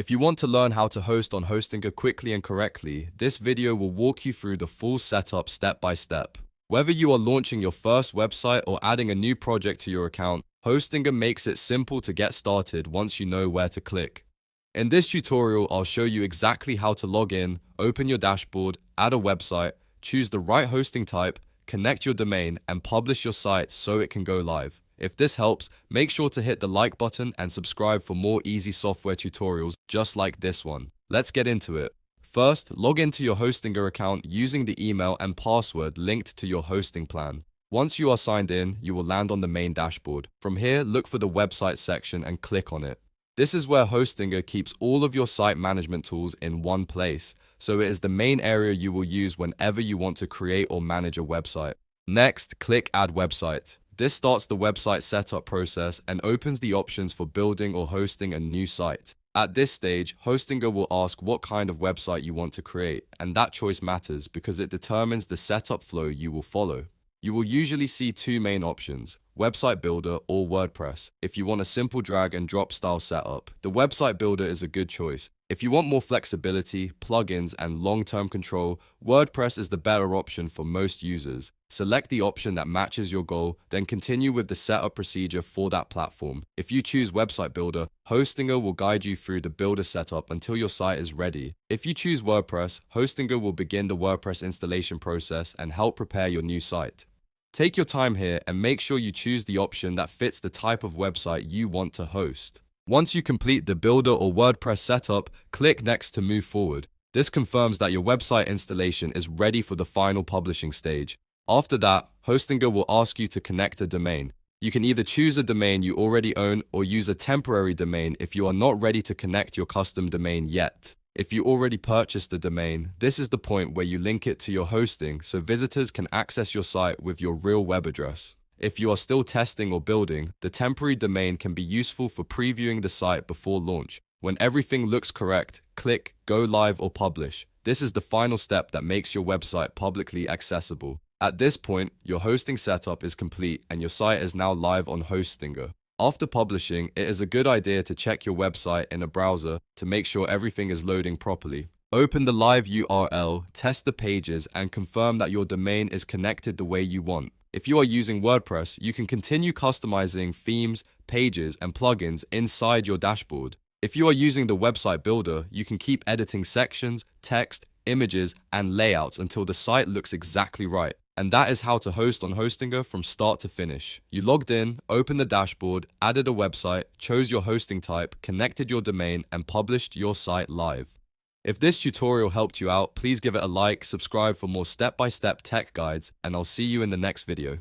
If you want to learn how to host on Hostinger quickly and correctly, this video will walk you through the full setup step by step. Whether you are launching your first website or adding a new project to your account, Hostinger makes it simple to get started once you know where to click. In this tutorial, I'll show you exactly how to log in, open your dashboard, add a website, choose the right hosting type, connect your domain, and publish your site so it can go live. If this helps, make sure to hit the like button and subscribe for more easy software tutorials just like this one. Let's get into it. First, log into your Hostinger account using the email and password linked to your hosting plan. Once you are signed in, you will land on the main dashboard. From here, look for the website section and click on it. This is where Hostinger keeps all of your site management tools in one place, so it is the main area you will use whenever you want to create or manage a website. Next, click Add Website. This starts the website setup process and opens the options for building or hosting a new site. At this stage, Hostinger will ask what kind of website you want to create, and that choice matters because it determines the setup flow you will follow. You will usually see two main options, Website Builder or WordPress. If you want a simple drag and drop style setup, the Website Builder is a good choice. If you want more flexibility, plugins, and long-term control, WordPress is the better option for most users. Select the option that matches your goal, then continue with the setup procedure for that platform. If you choose Website Builder, Hostinger will guide you through the builder setup until your site is ready. If you choose WordPress, Hostinger will begin the WordPress installation process and help prepare your new site. Take your time here and make sure you choose the option that fits the type of website you want to host. Once you complete the Builder or WordPress setup, click Next to move forward. This confirms that your website installation is ready for the final publishing stage. After that, Hostinger will ask you to connect a domain. You can either choose a domain you already own or use a temporary domain if you are not ready to connect your custom domain yet. If you already purchased a domain, this is the point where you link it to your hosting so visitors can access your site with your real web address. If you are still testing or building, the temporary domain can be useful for previewing the site before launch. When everything looks correct, click Go Live or Publish. This is the final step that makes your website publicly accessible. At this point, your hosting setup is complete and your site is now live on Hostinger. After publishing, it is a good idea to check your website in a browser to make sure everything is loading properly. Open the live URL, test the pages, and confirm that your domain is connected the way you want. If you are using WordPress, you can continue customizing themes, pages, and plugins inside your dashboard. If you are using the website builder, you can keep editing sections, text, images, and layouts until the site looks exactly right. And that is how to host on Hostinger from start to finish. You logged in, opened the dashboard, added a website, chose your hosting type, connected your domain, and published your site live. If this tutorial helped you out, please give it a like, subscribe for more step-by-step tech guides, and I'll see you in the next video.